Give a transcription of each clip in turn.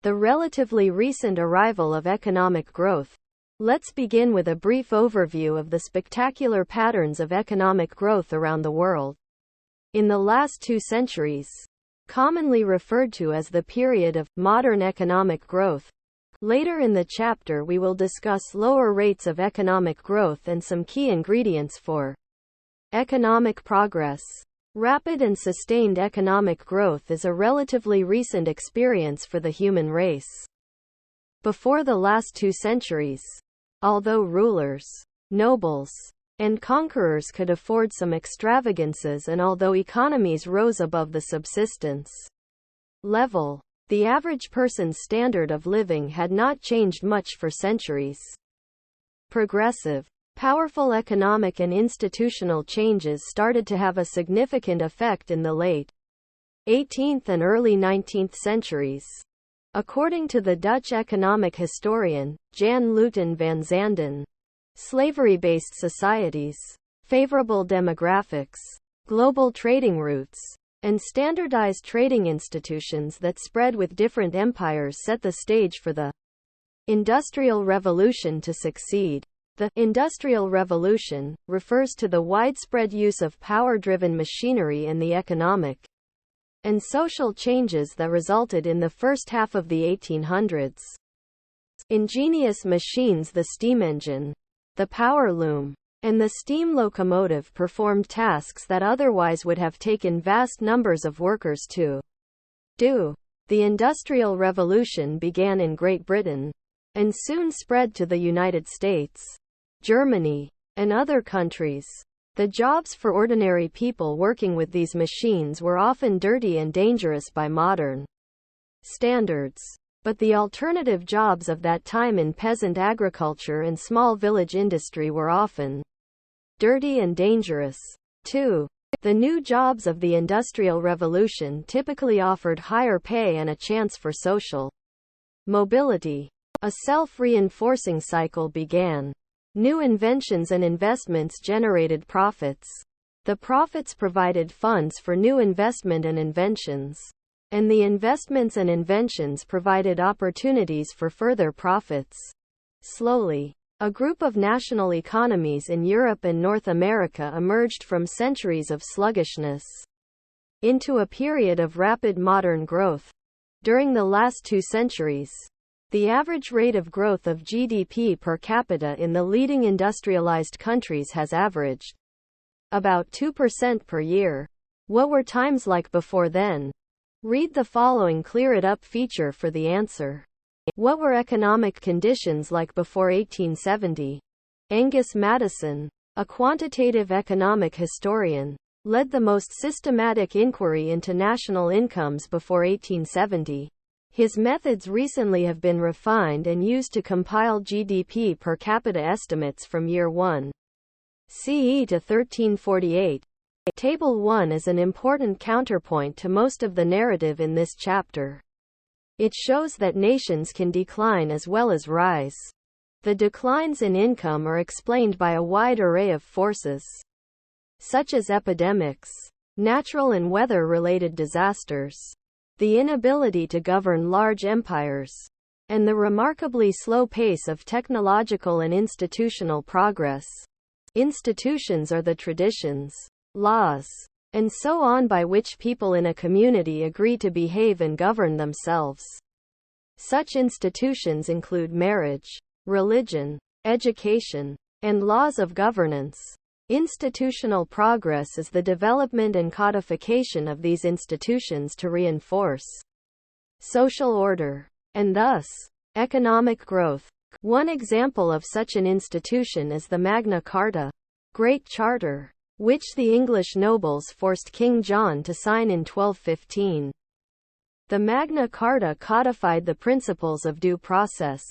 The relatively recent arrival of economic growth. Let's begin with a brief overview of the spectacular patterns of economic growth around the world. In the last 2 centuries, commonly referred to as the period of modern economic growth. Later in the chapter we will discuss lower rates of economic growth and some key ingredients for economic progress. Rapid and sustained economic growth is a relatively recent experience for the human race. Before the last 2 centuries, although rulers, nobles, and conquerors could afford some extravagances, and although economies rose above the subsistence level, the average person's standard of living had not changed much for centuries. Progressive, powerful economic and institutional changes started to have a significant effect in the late 18th and early 19th centuries. According to the Dutch economic historian, Jan Luiten van Zanden, slavery-based societies, favorable demographics, global trading routes, and standardized trading institutions that spread with different empires set the stage for the Industrial Revolution to succeed. The Industrial Revolution refers to the widespread use of power-driven machinery and the economic and social changes that resulted in the first half of the 1800s. Ingenious machines, the steam engine, the power loom, and the steam locomotive performed tasks that otherwise would have taken vast numbers of workers to do. The Industrial Revolution began in Great Britain and soon spread to the United States, Germany, and other countries. The jobs for ordinary people working with these machines were often dirty and dangerous by modern standards. But the alternative jobs of that time in peasant agriculture and small village industry were often dirty and dangerous, too. The new jobs of the Industrial Revolution typically offered higher pay and a chance for social mobility. A self-reinforcing cycle began. New inventions and investments generated profits. The profits provided funds for new investment and inventions. And the investments and inventions provided opportunities for further profits. Slowly, a group of national economies in Europe and North America emerged from centuries of sluggishness into a period of rapid modern growth. During the last 2 centuries, the average rate of growth of GDP per capita in the leading industrialized countries has averaged about 2% per year. What were times like before then? Read the following Clear It Up feature for the answer. What were economic conditions like before 1870? Angus Maddison, a quantitative economic historian, led the most systematic inquiry into national incomes before 1870. His methods recently have been refined and used to compile GDP per capita estimates from year 1 CE to 1348. Table 1 is an important counterpoint to most of the narrative in this chapter. It shows that nations can decline as well as rise. The declines in income are explained by a wide array of forces, such as epidemics, natural and weather-related disasters, the inability to govern large empires, and the remarkably slow pace of technological and institutional progress. Institutions are the traditions, laws, and so on by which people in a community agree to behave and govern themselves. Such institutions include marriage, religion, education, and laws of governance. Institutional progress is the development and codification of these institutions to reinforce social order, and thus, economic growth. One example of such an institution is the Magna Carta, Great Charter, which the English nobles forced King John to sign in 1215. The Magna Carta codified the principles of due process,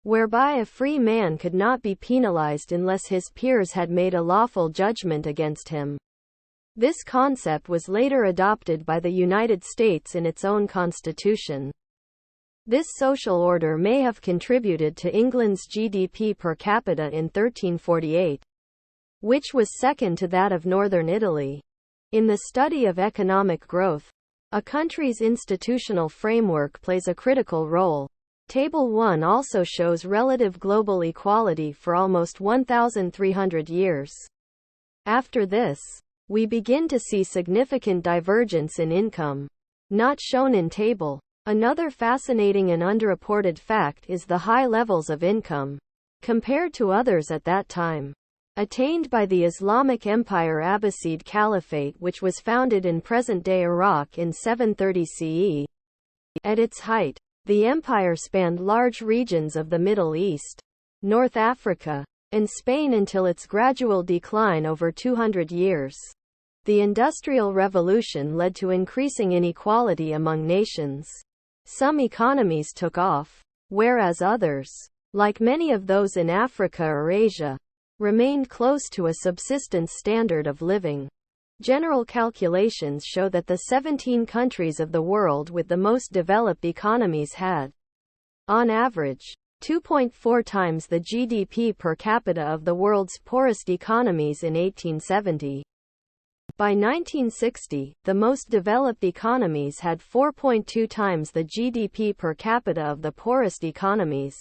whereby a free man could not be penalized unless his peers had made a lawful judgment against him. This concept was later adopted by the United States in its own constitution. This social order may have contributed to England's GDP per capita in 1348, which was second to that of northern Italy. In the study of economic growth, A country's institutional framework plays a critical role. Table 1 also shows relative global equality for almost 1,300 years. After this, we begin to see significant divergence in income, not shown in table. Another fascinating and underreported fact is the high levels of income, compared to others at that time, attained by the Islamic Empire Abbasid Caliphate, which was founded in present-day Iraq in 730 CE. At its height, the empire spanned large regions of the Middle East, North Africa, and Spain until its gradual decline over 200 years. The Industrial Revolution led to increasing inequality among nations. Some economies took off, whereas others, like many of those in Africa or Asia, remained close to a subsistence standard of living. General calculations show that the 17 countries of the world with the most developed economies had, on average, 2.4 times the GDP per capita of the world's poorest economies in 1870. By 1960, the most developed economies had 4.2 times the GDP per capita of the poorest economies.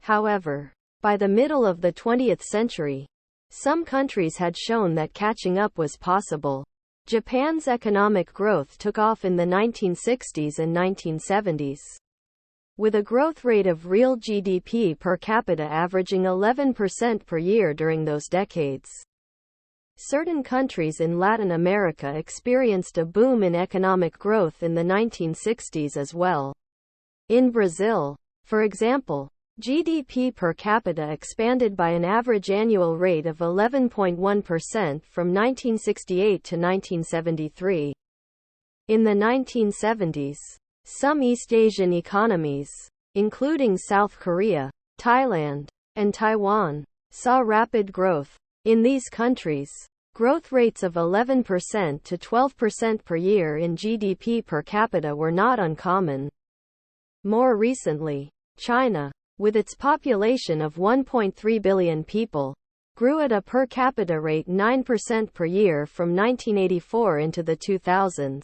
However, by the middle of the 20th century, some countries had shown that catching up was possible. Japan's economic growth took off in the 1960s and 1970s, with a growth rate of real GDP per capita averaging 11% per year during those decades. Certain countries in Latin America experienced a boom in economic growth in the 1960s as well. In Brazil, for example, GDP per capita expanded by an average annual rate of 11.1% from 1968 to 1973. In the 1970s, some East Asian economies, including South Korea, Thailand, and Taiwan, saw rapid growth. In these countries, growth rates of 11% to 12% per year in GDP per capita were not uncommon. More recently, China, with its population of 1.3 billion people, grew at a per capita rate 9% per year from 1984 into the 2000s.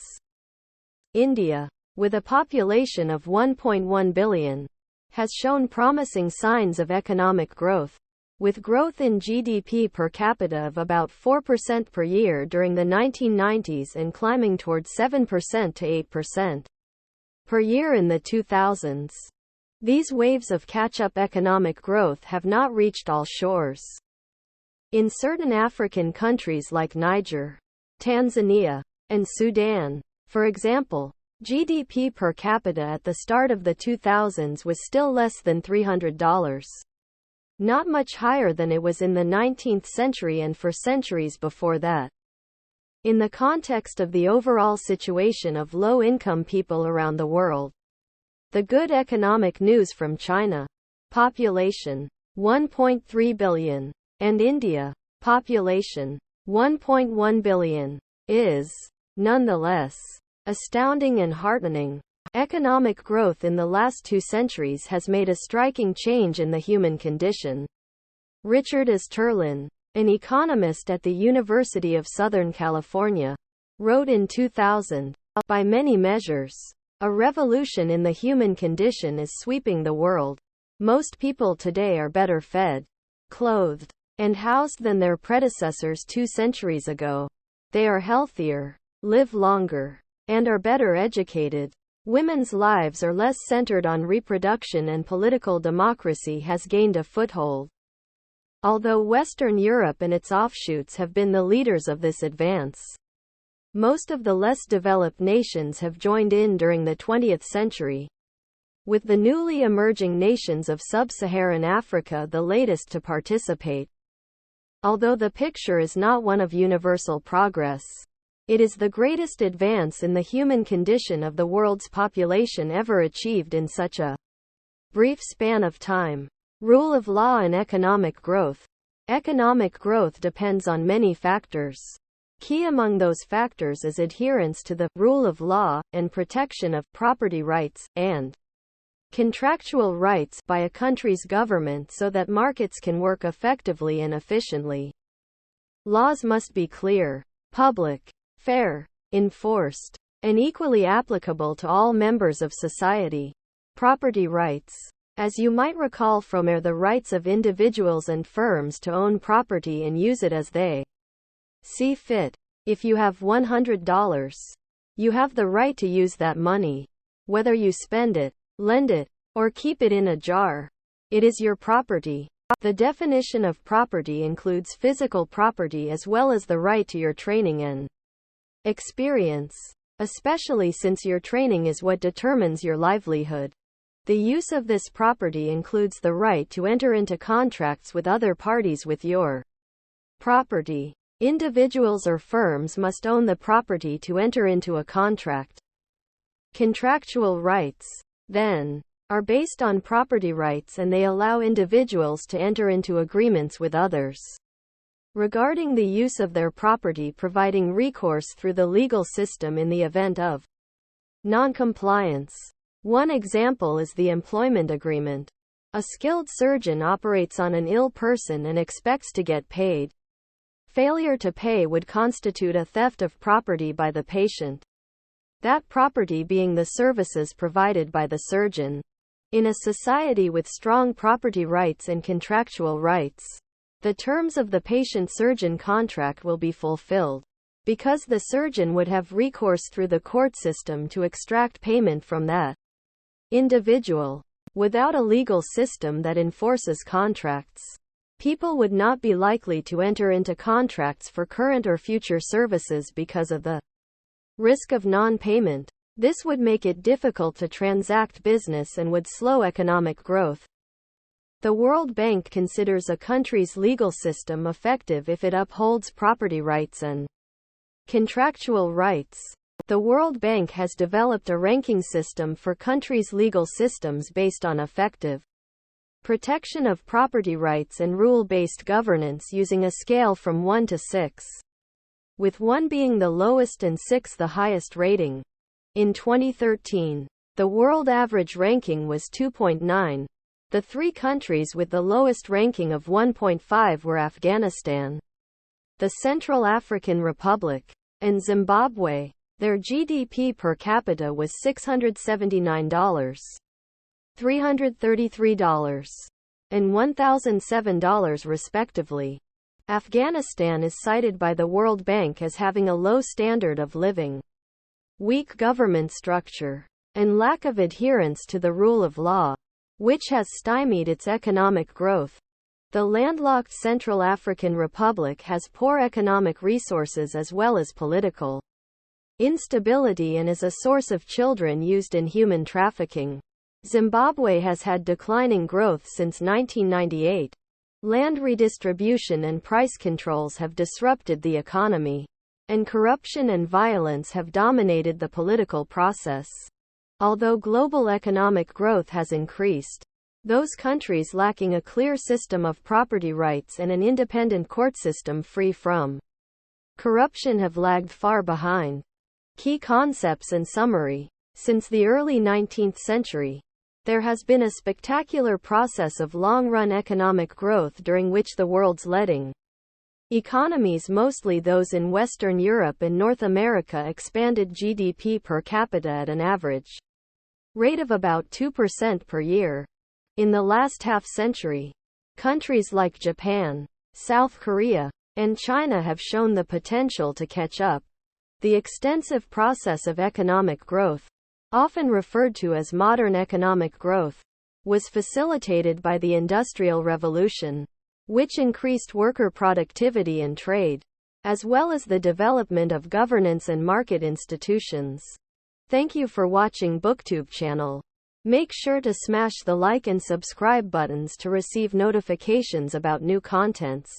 India, with a population of 1.1 billion, has shown promising signs of economic growth, with growth in GDP per capita of about 4% per year during the 1990s and climbing toward 7% to 8% per year in the 2000s. These waves of catch-up economic growth have not reached all shores. In certain African countries like Niger, Tanzania, and Sudan, for example, GDP per capita at the start of the 2000s was still less than $300. Not much higher than it was in the 19th century and for centuries before that. In the context of the overall situation of low-income people around the world, the good economic news from China, population 1.3 billion, and India, population 1.1 billion, is, nonetheless, astounding and heartening. Economic growth in the last 2 centuries has made a striking change in the human condition. Richard Easterlin, an economist at the University of Southern California, wrote in 2000, "By many measures, a revolution in the human condition is sweeping the world. Most people today are better fed, clothed, and housed than their predecessors 2 centuries ago. They are healthier, live longer, and are better educated. Women's lives are less centered on reproduction and political democracy has gained a foothold." Although Western Europe and its offshoots have been the leaders of this advance, most of the less developed nations have joined in during the 20th century, with the newly emerging nations of sub-Saharan Africa the latest to participate. Although the picture is not one of universal progress, it is the greatest advance in the human condition of the world's population ever achieved in such a brief span of time. Rule of law and economic growth. Economic growth depends on many factors. Key among those factors is adherence to the rule of law and protection of property rights and contractual rights by a country's government so that markets can work effectively and efficiently. Laws must be clear, public, fair, enforced, and equally applicable to all members of society. Property rights. As you might recall from are the rights of individuals and firms to own property and use it as they see fit. If you have $100, you have the right to use that money. Whether you spend it, lend it, or keep it in a jar, it is your property. The definition of property includes physical property as well as the right to your training and experience, especially since your training is what determines your livelihood. The use of this property includes the right to enter into contracts with other parties with your property. Individuals or firms must own the property to enter into a contract. Contractual rights, then, are based on property rights and they allow individuals to enter into agreements with others regarding the use of their property, providing recourse through the legal system in the event of non-compliance. One example is the employment agreement. A skilled surgeon operates on an ill person and expects to get paid. Failure to pay would constitute a theft of property by the patient, that property being the services provided by the surgeon. In a society with strong property rights and contractual rights, the terms of the patient-surgeon contract will be fulfilled, because the surgeon would have recourse through the court system to extract payment from that individual. Without a legal system that enforces contracts, people would not be likely to enter into contracts for current or future services because of the risk of non-payment. This would make it difficult to transact business and would slow economic growth. The World Bank considers a country's legal system effective if it upholds property rights and contractual rights. The World Bank has developed a ranking system for countries' legal systems based on effective protection of property rights and rule-based governance using a scale from 1 to 6, with 1 being the lowest and 6 the highest rating. In 2013, the world average ranking was 2.9. The 3 countries with the lowest ranking of 1.5 were Afghanistan, the Central African Republic, and Zimbabwe. Their GDP per capita was $679, $333, and $1,007 respectively. Afghanistan is cited by the World Bank as having a low standard of living, weak government structure, and lack of adherence to the rule of law, which has stymied its economic growth. The landlocked Central African Republic has poor economic resources as well as political instability and is a source of children used in human trafficking. Zimbabwe has had declining growth since 1998. Land redistribution and price controls have disrupted the economy, and corruption and violence have dominated the political process. Although global economic growth has increased, those countries lacking a clear system of property rights and an independent court system free from corruption have lagged far behind. Key concepts and summary. Since the early 19th century, there has been a spectacular process of long-run economic growth during which the world's leading economies, mostly those in Western Europe and North America, expanded GDP per capita at an average rate of about 2% per year. In the last half-century, countries like Japan, South Korea, and China have shown the potential to catch up. The extensive process of economic growth, often referred to as modern economic growth, was facilitated by the Industrial Revolution, which increased worker productivity and trade, as well as the development of governance and market institutions. Thank you for watching BookTube channel. Make sure to smash the like and subscribe buttons to receive notifications about new contents.